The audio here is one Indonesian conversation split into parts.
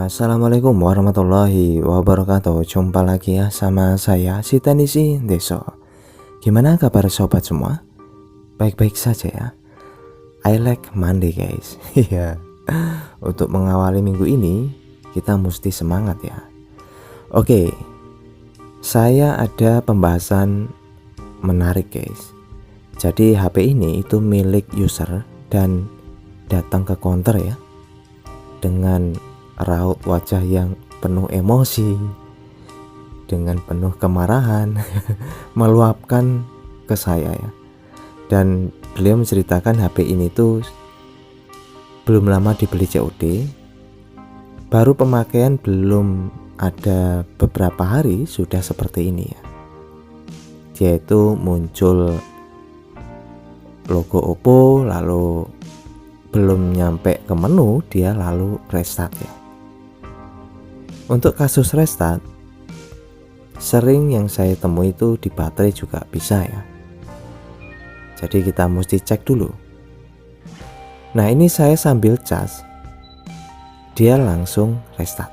Assalamualaikum warahmatullahi wabarakatuh. Jumpa lagi ya sama saya si Tanisi Deso. Gimana kabar sobat semua? Baik-baik saja ya. I like Monday guys. Iya. Untuk mengawali minggu ini kita mesti semangat ya. Oke, saya ada pembahasan menarik guys. Jadi HP ini itu milik user dan datang ke counter ya, dengan raut wajah yang penuh emosi, dengan penuh kemarahan, meluapkan ke saya ya. Dan beliau menceritakan HP ini tuh belum lama dibeli COD, baru pemakaian belum ada beberapa hari sudah seperti ini ya. Dia itu muncul logo Oppo, lalu belum nyampe ke menu dia lalu restart ya. Untuk kasus restart sering yang saya temui itu di baterai juga bisa ya. Jadi kita mesti cek dulu. Nah ini saya sambil cas, dia langsung restart.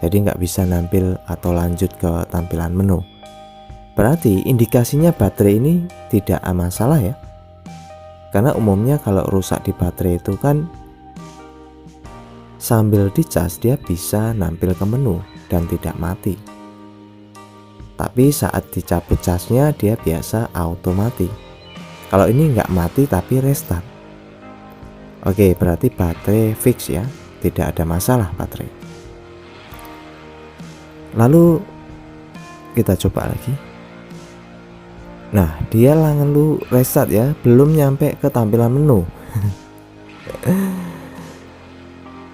Jadi nggak bisa nampil atau lanjut ke tampilan menu. Berarti indikasinya baterai ini tidak masalah ya. Karena umumnya kalau rusak di baterai itu kan sambil dicas dia bisa nampil ke menu dan tidak mati. Tapi saat dicabut casnya dia biasa auto mati. Kalau ini nggak mati tapi restart. Oke, berarti baterai fix ya, tidak ada masalah baterai. Lalu kita coba lagi. Nah dia lalu restart ya, belum nyampe ke tampilan menu.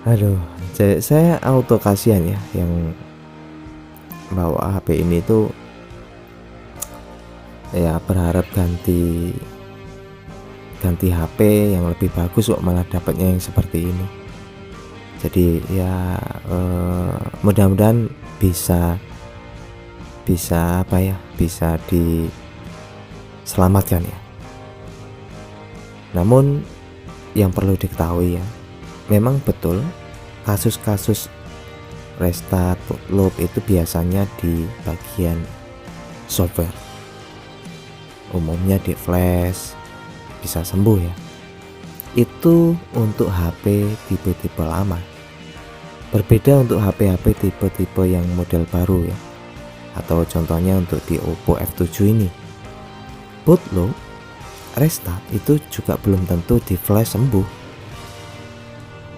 Aduh, jadi saya auto kasihan ya yang bawa HP ini tuh ya, berharap ganti HP yang lebih bagus kok malah dapatnya yang seperti ini. Jadi ya mudah-mudahan bisa apa ya, bisa diselamatkan ya. Namun yang perlu diketahui ya, memang betul kasus-kasus restart bootloop itu biasanya di bagian software, umumnya di flash bisa sembuh ya. Itu untuk HP tipe-tipe lama. Berbeda untuk HP-HP tipe-tipe yang model baru ya, atau contohnya untuk di Oppo F7 ini, bootloop restart itu juga belum tentu di flash sembuh.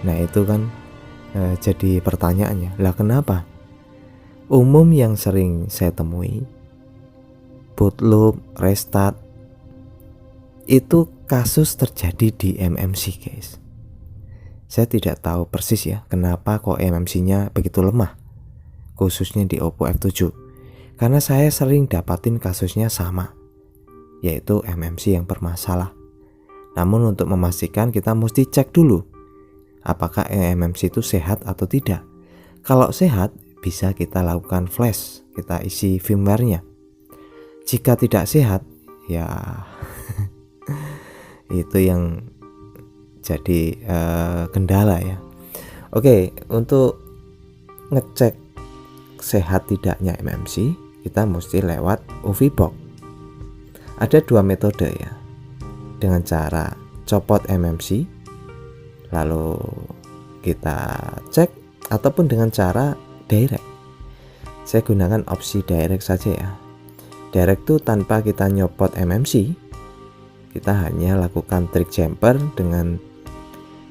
Nah itu kan jadi pertanyaannya, lah kenapa? Umum yang sering saya temui bootloop restart itu kasus terjadi di MMC guys. Saya tidak tahu persis ya kenapa kok MMC-nya begitu lemah, khususnya di Oppo F7. Karena saya sering dapatin kasusnya sama, yaitu MMC yang bermasalah. Namun untuk memastikan kita mesti cek dulu apakah MMC itu sehat atau tidak. Kalau sehat bisa kita lakukan flash, kita isi firmware-nya. Jika tidak sehat ya itu yang jadi kendala ya. Oke, untuk ngecek sehat tidaknya MMC kita mesti lewat UV box. Ada dua metode ya, dengan cara copot MMC lalu kita cek, ataupun dengan cara direct. Saya gunakan opsi direct saja ya. Direct itu tanpa kita nyopot MMC, kita hanya lakukan trik jumper dengan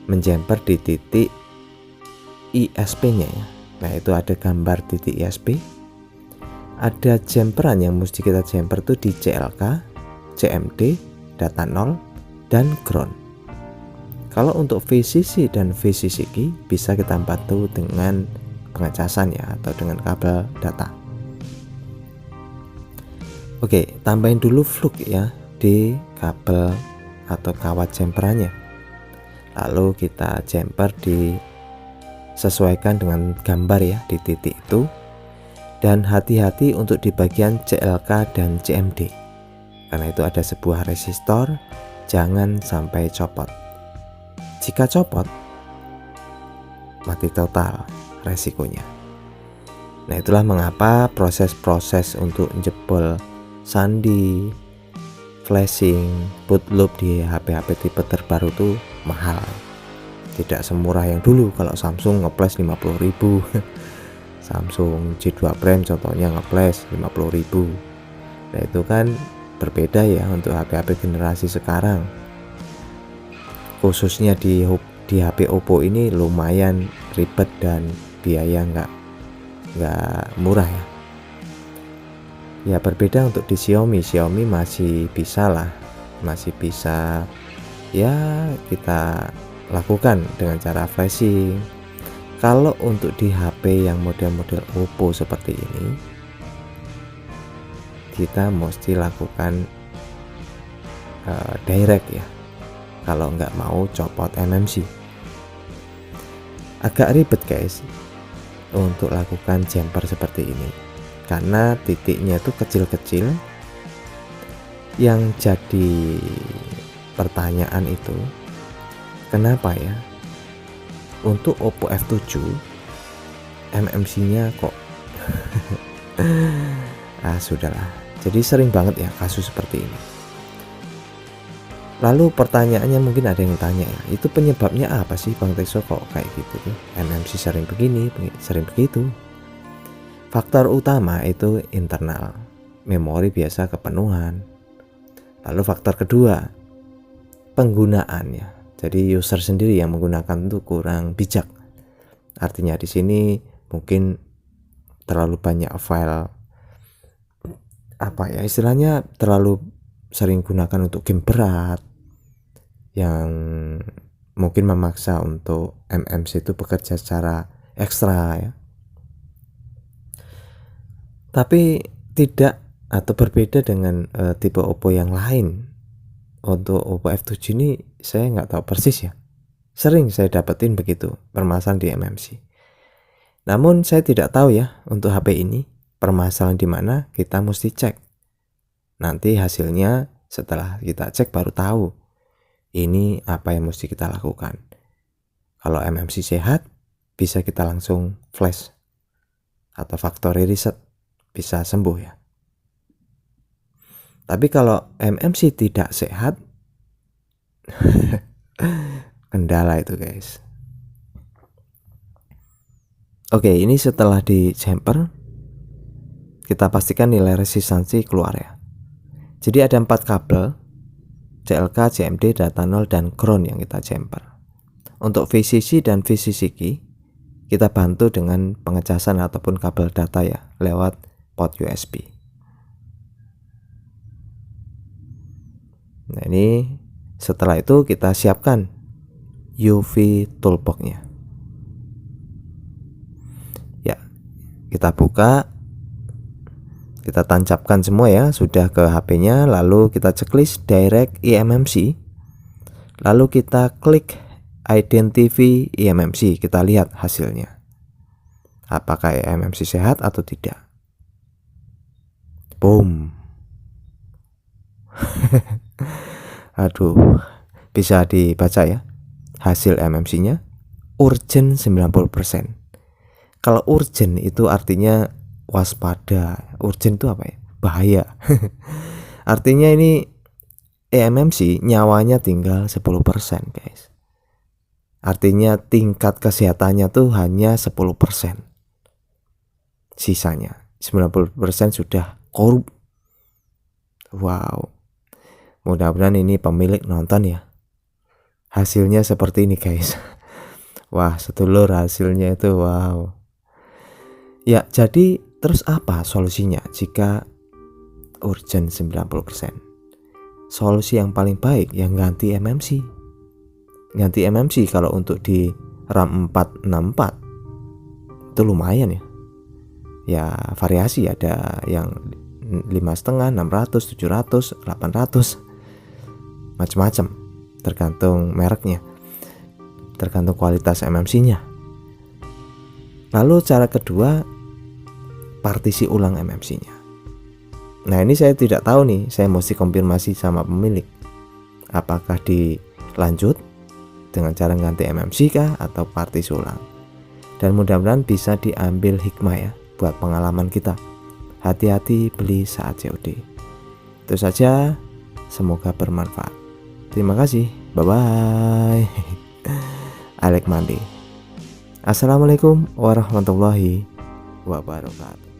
menjumper di titik ISP nya ya. Nah itu ada gambar titik ISP, ada jumperan yang mesti kita jumper tuh di CLK, CMD, data 0, dan ground. Kalau untuk VCC dan VCC bisa kita bantu dengan pengecasan ya, atau dengan kabel data. Oke, tambahin dulu flux ya di kabel atau kawat jumperannya. Lalu kita jumper disesuaikan dengan gambar ya di titik itu. Dan hati-hati untuk di bagian CLK dan CMD, karena itu ada sebuah resistor, jangan sampai copot. Jika copot mati total, resikonya. Nah, itulah mengapa proses-proses untuk jebol sandi, flashing, boot loop di HP-HP tipe terbaru itu mahal. Tidak semurah yang dulu. Kalau Samsung nge-flash 50.000 Samsung J2 Prime contohnya nge-flash 50.000. Nah, itu kan berbeda ya untuk HP-HP generasi sekarang. Khususnya di HP Oppo ini lumayan ribet dan biaya nggak murah ya. Ya berbeda untuk di Xiaomi masih bisa lah, masih bisa ya kita lakukan dengan cara flashing. Kalau untuk di HP yang model-model Oppo seperti ini, kita mesti lakukan direct ya, kalau nggak mau copot MMC. Agak ribet guys untuk lakukan jumper seperti ini, karena titiknya itu kecil-kecil. Yang jadi pertanyaan itu, kenapa ya untuk Oppo F7 MMC-nya kok sudahlah. Jadi sering banget ya kasus seperti ini. Lalu pertanyaannya mungkin ada yang tanya ya, itu penyebabnya apa sih Bang Teso kok kayak gitu tuh? MMC sering begini, sering begitu. Faktor utama itu internal, memori biasa kepenuhan. Lalu faktor kedua, penggunaannya. Jadi user sendiri yang menggunakan itu kurang bijak. Artinya di sini mungkin terlalu banyak file, istilahnya terlalu sering gunakan untuk game berat yang mungkin memaksa untuk MMC itu bekerja secara ekstra ya. Tapi tidak atau berbeda dengan tipe Oppo yang lain. Untuk Oppo F7 ini saya nggak tahu persis ya. Sering saya dapetin begitu permasalahan di MMC. Namun saya tidak tahu ya untuk HP ini permasalahan di mana, kita mesti cek. Nanti hasilnya setelah kita cek baru tahu ini apa yang mesti kita lakukan. Kalau MMC sehat bisa kita langsung flash atau factory reset, bisa sembuh ya. Tapi kalau MMC tidak sehat kendala itu guys. Oke, ini setelah di jumper kita pastikan nilai resistansi keluar ya. Jadi ada 4 kabel CLK, CMD, data 0 dan ground yang kita jumper. Untuk VCC dan VCC key kita bantu dengan pengecasan ataupun kabel data ya lewat port USB. Nah, ini setelah itu kita siapkan UV toolbox-nya. Ya, kita buka, kita tancapkan semua ya, sudah ke HP-nya, lalu kita checklist direct eMMC. Lalu kita klik identify eMMC, kita lihat hasilnya. Apakah eMMC sehat atau tidak. Boom. Aduh, bisa dibaca ya hasil MMC-nya urgent 90%. Kalau urgent itu artinya waspada. Urgent itu apa ya? Bahaya. Artinya ini MMC nyawanya tinggal 10% guys. Artinya tingkat kesehatannya tuh hanya 10%. Sisanya 90% sudah korup. Wow. Mudah-mudahan ini pemilik nonton ya. Hasilnya seperti ini guys. Wah, sedulur hasilnya itu wow. Ya, jadi terus apa solusinya jika urgent 90%? Solusi yang paling baik yang ganti MMC. Ganti MMC kalau untuk di RAM 464 itu lumayan ya. Ya variasi, ada yang 5,5, 600, 700, 800, macam-macam, tergantung mereknya, tergantung kualitas MMC-nya. Lalu cara kedua, partisi ulang MMC-nya. Nah, ini saya tidak tahu nih, saya mesti konfirmasi sama pemilik. Apakah dilanjut dengan cara ganti MMC kah atau partisi ulang? Dan mudah-mudahan bisa diambil hikmah ya buat pengalaman kita. Hati-hati beli saat COD. Itu saja, semoga bermanfaat. Terima kasih, bye-bye. Alek Mandi. Assalamualaikum warahmatullahi wabarakatuh.